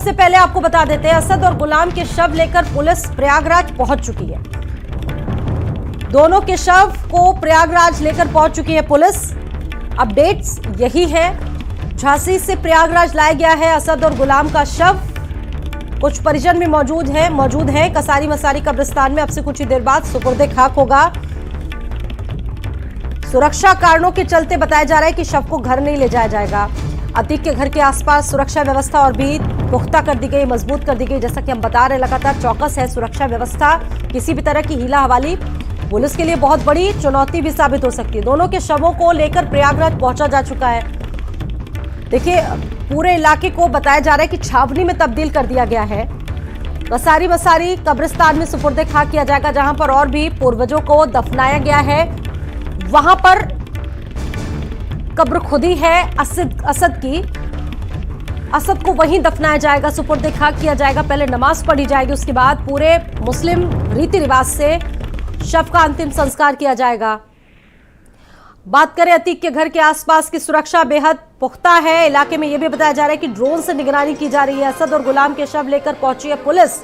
से पहले आपको बता देते हैं, असद और गुलाम के शव लेकर पुलिस प्रयागराज पहुंच चुकी है। दोनों के शव को प्रयागराज लेकर पहुंच चुकी है पुलिस। अपडेट्स यही है। झांसी से प्रयागराज लाया गया है असद और गुलाम का शव। कुछ परिजन भी मौजूद है कसारी मसारी कब्रिस्तान में। अब से कुछ ही देर बाद सुपुर्दे खाक होगा। सुरक्षा कारणों के चलते बताया जा रहा है कि शव को घर नहीं ले जाया जाएगा। अतीक के घर के आसपास सुरक्षा व्यवस्था और भी पुख्ता कर दी गई, मजबूत कर दी गई। जैसा कि हम बता रहे, लगातार चौकस है सुरक्षा व्यवस्था। किसी भी तरह की हीला हवाली पुलिस के लिए बहुत बड़ी चुनौती भी साबित हो सकती है। दोनों के शवों को लेकर प्रयागराज पहुंचा जा चुका है। देखिए, पूरे इलाके को बताया जा रहा है कि छावनी में तब्दील कर दिया गया है। कसारी मसारी कब्रिस्तान में सुपुर्दे खाक किया जाएगा, जहां पर और भी पूर्वजों को दफनाया गया है। वहां पर कब्र खुदी है असद की। असद को वहीं दफनाया जाएगा, सुपुर्दे खाक किया जाएगा। पहले नमाज पढ़ी जाएगी, उसके बाद पूरे मुस्लिम रीति रिवाज से शव का अंतिम संस्कार किया जाएगा। बात करें अतीक के घर के आसपास की सुरक्षा बेहद पुख्ता है। इलाके में यह भी बताया जा रहा है कि ड्रोन से निगरानी की जा रही है। असद और गुलाम के शव लेकर पहुंची है पुलिस।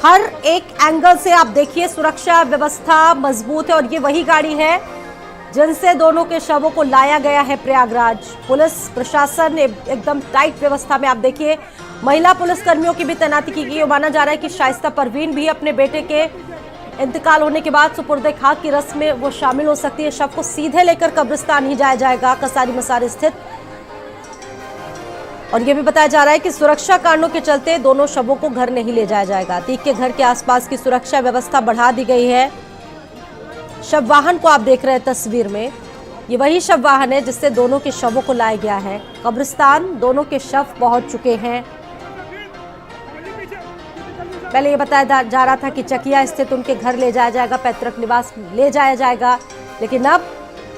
हर एक एंगल से आप देखिए, सुरक्षा व्यवस्था मजबूत है। और ये वही गाड़ी है जिनसे दोनों के शवों को लाया गया है प्रयागराज। पुलिस प्रशासन एकदम टाइट व्यवस्था में। आप देखिए, महिला पुलिस कर्मियों की भी तैनाती की गई। माना जा रहा है कि शाइस्ता परवीन भी अपने बेटे के इंतकाल होने के बाद सुपुर्दे खाक की रस्म में वो शामिल हो सकती है। शव को सीधे लेकर कब्रिस्तान ही जाया जाएगा, कसारी मसारी स्थित। और यह भी बताया जा रहा है कि सुरक्षा कारणों के चलते दोनों शवों को घर नहीं ले जाया जाएगा। अतीक के घर के आसपास की सुरक्षा व्यवस्था बढ़ा दी गई है। शव वाहन को आप देख रहे हैं तस्वीर में, ये वही शव वाहन है जिससे दोनों के शवों को लाया गया है कब्रिस्तान। दोनों के शव पहुंच चुके हैं। पहले ये बताया जा रहा था कि चकिया स्थित उनके घर ले जाया जाएगा, पैतृक निवास ले जाया जाएगा, लेकिन अब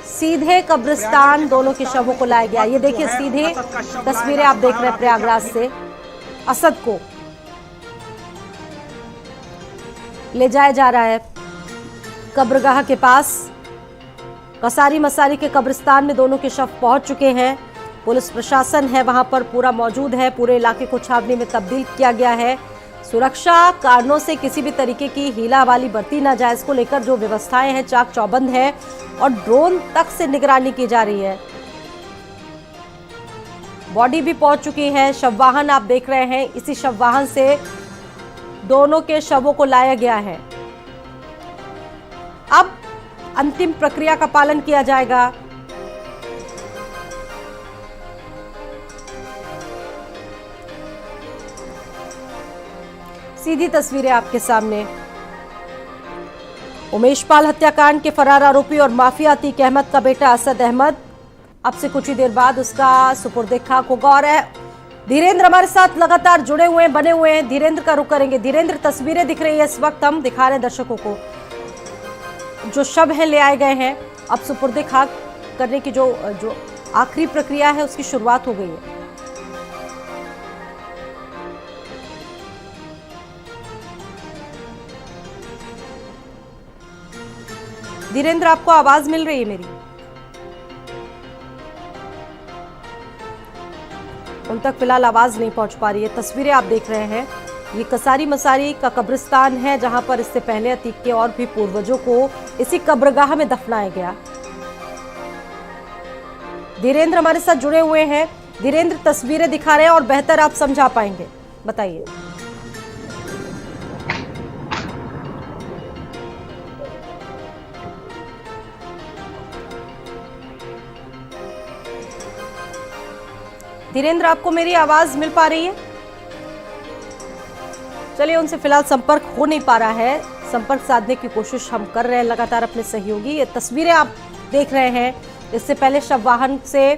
सीधे कब्रिस्तान दोनों के शवों को लाया गया। ये देखिए, सीधे तस्वीरें आप देख रहे हैं प्रयागराज से। असद को ले जाया जा रहा है कब्रगाह के पास। कसारी मसारी के कब्रिस्तान में दोनों के शव पहुंच चुके हैं। पुलिस प्रशासन है वहां पर पूरा मौजूद है। पूरे इलाके को छावनी में तब्दील किया गया है। सुरक्षा कारणों से किसी भी तरीके की हीला वाली बरती ना जाए, इसको लेकर जो व्यवस्थाएं हैं चाक चौबंद है। और ड्रोन तक से निगरानी की जा रही है। बॉडी भी पहुंच चुकी है। शव वाहन आप देख रहे हैं, इसी शव वाहन से दोनों के शवों को लाया गया है। अब अंतिम प्रक्रिया का पालन किया जाएगा। सीधी तस्वीरें आपके सामने। उमेश पाल हत्याकांड के फरार आरोपी और माफिया अतीक अहमद का बेटा असद अहमद, अब से कुछ ही देर बाद उसका सुपुर्दे खाक होगा। और धीरेन्द्र हमारे साथ लगातार जुड़े हुए हैं, बने हुए हैं। धीरेन्द्र का रुख करेंगे। धीरेन्द्र, तस्वीरें दिख रही है इस वक्त, हम दिखा रहे हैं दर्शकों को। जो शव है ले आए गए हैं। अब सुपुर्दे खाक करने की जो आखिरी प्रक्रिया है उसकी शुरुआत हो गई है। धीरेन्द्र, आपको आवाज मिल रही है मेरी? उन तक फिलहाल आवाज नहीं पहुंच पा रही है। तस्वीरें आप देख रहे हैं, ये कसारी मसारी का कब्रिस्तान है, जहां पर इससे पहले अतीक के और भी पूर्वजों को इसी कब्रगाह में दफनाया गया। धीरेन्द्र हमारे साथ जुड़े हुए हैं। धीरेन्द्र, तस्वीरें दिखा रहे हैं और बेहतर आप समझा पाएंगे, बताइए। धीरेन्द्र, आपको मेरी आवाज मिल पा रही है? चलिए, उनसे फिलहाल संपर्क हो नहीं पा रहा है। संपर्क साधने की कोशिश हम कर रहे हैं लगातार अपने सहयोगी। ये तस्वीरें आप देख रहे हैं, इससे पहले शव वाहन से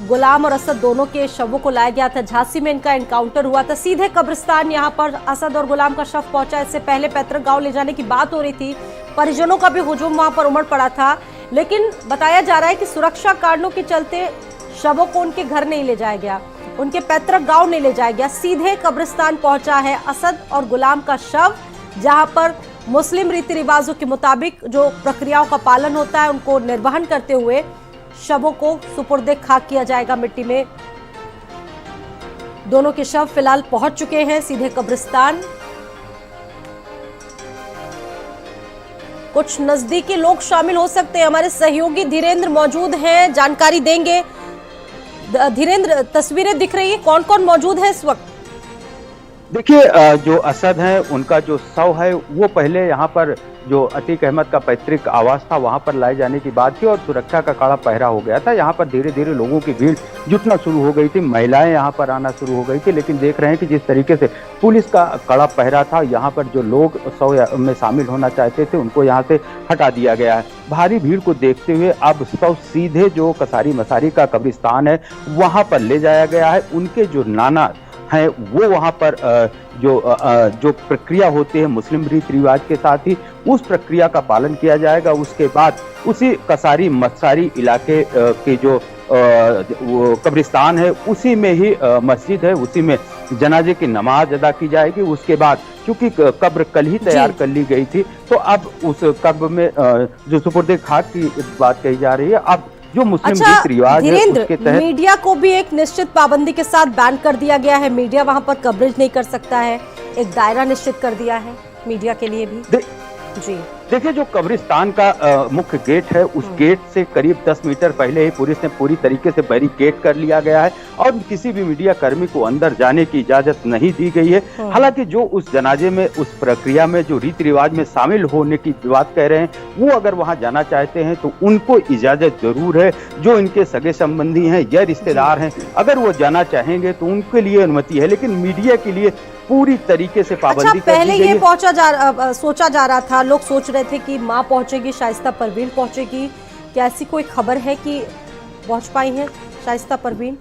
गुलाम और असद दोनों के शवों को लाया गया था। झांसी में इनका एनकाउंटर हुआ था। सीधे कब्रिस्तान यहां पर असद और गुलाम का शव पहुंचा। इससे पहले पैतृक गांव ले जाने की बात हो रही थी। परिजनों का भी हुजूम वहां पर उमड़ पड़ा था, लेकिन बताया जा रहा है कि सुरक्षा कारणों के चलते शवों को उनके घर नहीं ले जाया गया, उनके पैतृक गांव नहीं ले जाया गया। सीधे कब्रिस्तान पहुंचा है असद और गुलाम का शव, जहां पर मुस्लिम रीति रिवाजों के मुताबिक जो प्रक्रियाओं का पालन होता है उनको निर्वहन करते हुए शवों को सुपुर्दे खाक किया जाएगा मिट्टी में। दोनों के शव फिलहाल पहुंच चुके हैं सीधे कब्रिस्तान। कुछ नजदीकी लोग शामिल हो सकते हैं। हमारे सहयोगी धीरेन्द्र मौजूद हैं, जानकारी देंगे। धीरेन्द्र, तस्वीरें दिख रही है, कौन कौन मौजूद है इस वक्त? देखिए, जो असद है उनका जो शव है वो पहले यहाँ पर जो अतीक अहमद का पैतृक आवास था वहाँ पर लाए जाने की बात थी और सुरक्षा का कड़ा पहरा हो गया था। यहाँ पर धीरे धीरे लोगों की भीड़ जुटना शुरू हो गई थी, महिलाएं यहाँ पर आना शुरू हो गई थी। लेकिन देख रहे हैं कि जिस तरीके से पुलिस का कड़ा पहरा था, यहाँ पर जो लोग शव में शामिल होना चाहते थे उनको यहाँ से हटा दिया गया है। भारी भीड़ को देखते हुए अब शव सीधे जो कसारी मसारी का कब्रिस्तान है वहाँ पर ले जाया गया है। उनके जो नाना है वो वहाँ पर जो प्रक्रिया होती है मुस्लिम रीति रिवाज के साथ ही उस प्रक्रिया का पालन किया जाएगा। उसके बाद उसी कसारी मसारी इलाके के जो कब्रिस्तान है उसी में ही मस्जिद है, उसी में जनाजे की नमाज अदा की जाएगी। उसके बाद क्योंकि कब्र कल ही तैयार कर ली गई थी तो अब उस कब्र में जो सुपुर्दे खाक की बात कही जा रही है, अब जो मुस्लिम रीति रिवाज है उसके तहत मीडिया को भी एक निश्चित पाबंदी के साथ बैन कर दिया गया है। मीडिया वहां पर कवरेज नहीं कर सकता है, एक दायरा निश्चित कर दिया है मीडिया के लिए भी। जी देखिए, जो कब्रिस्तान का मुख्य गेट है उस गेट से करीब 10 मीटर पहले ही पुलिस ने पूरी तरीके से बैरिकेड कर लिया गया है और किसी भी मीडिया कर्मी को अंदर जाने की इजाजत नहीं दी गई है। हालांकि जो उस जनाजे में उस प्रक्रिया में जो रीति रिवाज में शामिल होने की बात कह रहे हैं वो अगर वहां जाना चाहते हैं तो उनको इजाजत जरूर है। जो इनके सगे संबंधी हैं या रिश्तेदार हैं अगर वो जाना चाहेंगे तो उनके लिए अनुमति है, लेकिन मीडिया के लिए पूरी तरीके से पाबंदी कर दी गई है। पहले ये सोचा जा रहा था, लोग सोच रहे थे कि मां पहुंचेगी, शाइस्ता परवीन पहुंचेगी। क्या ऐसी कोई खबर है कि पहुंच पाई है शाइस्ता परवीन?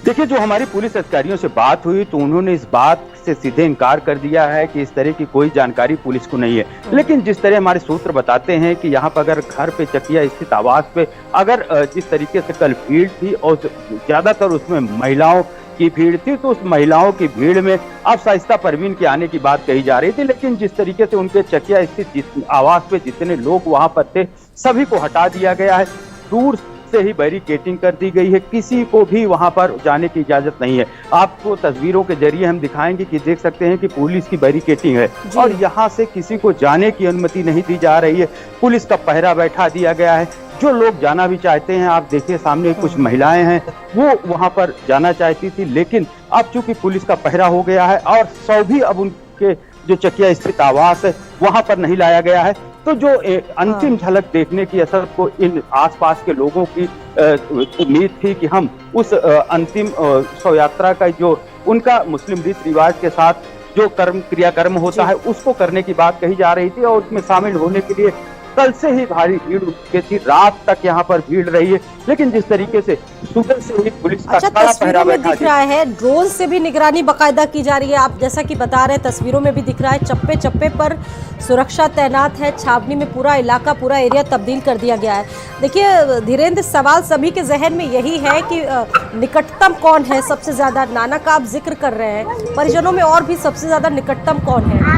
देखिए, जो हमारी पुलिस अधिकारियों से बात हुई तो उन्होंने इस बात से सीधे इनकार कर दिया है कि इस तरह की कोई जानकारी पुलिस को नहीं है। लेकिन जिस तरह हमारे सूत्र बताते हैं कि यहाँ पर अगर घर पे चकिया स्थित आवास पे अगर जिस तरीके से कल भीड़ थी और ज्यादातर उसमें महिलाओं की भीड़ थी तो उस महिलाओं की भीड़ में अब शाइस्ता परवीन के आने की बात कही जा रही थी। लेकिन जिस तरीके से उनके चकिया स्थित आवास पे जितने लोग वहां पर थे सभी को हटा दिया गया है, दूर से ही बैरिकेडिंग कर दी गई है, किसी को भी वहां पर जाने की इजाजत नहीं है। आपको तस्वीरों के जरिए हम दिखाएंगे कि देख सकते हैं कि पुलिस की बैरिकेडिंग है और यहाँ से किसी को जाने की अनुमति नहीं दी जा रही है। पुलिस का पहरा बैठा दिया गया है। जो लोग जाना भी चाहते हैं, आप देखिए सामने कुछ महिलाएं हैं वो वहां पर जाना चाहती थी, लेकिन अब चूंकि पुलिस का पहरा हो गया है और सौ भी अब उनके जो चकिया स्थित आवास है वहां पर नहीं लाया गया है। तो जो अंतिम झलक देखने की असर को इन आसपास के लोगों की उम्मीद थी कि हम उस अंतिम शव यात्रा का जो उनका मुस्लिम रीति रिवाज के साथ जो क्रियाकर्म होता है उसको करने की बात कही जा रही थी और उसमें शामिल होने के लिए कल से ही भारी भीड़ उठी थी, रात तक यहाँ पर भीड़ रही है। लेकिन जिस तरीके से सुबह से ही पुलिस का कड़ा पहरा बैठा दिख रहा है, ड्रोन से भी निगरानी बाकायदा की जा रही है। आप जैसा कि बता रहे हैं, तस्वीरों में भी दिख रहा है, चप्पे चप्पे पर सुरक्षा तैनात है। छावनी में पूरा इलाका, पूरा एरिया तब्दील कर दिया गया है। देखिए धीरेन्द्र, सवाल सभी के जहन में यही है कि निकटतम कौन है सबसे ज्यादा? नाना का आप जिक्र कर रहे हैं, परिजनों में और भी सबसे ज्यादा निकटतम कौन है?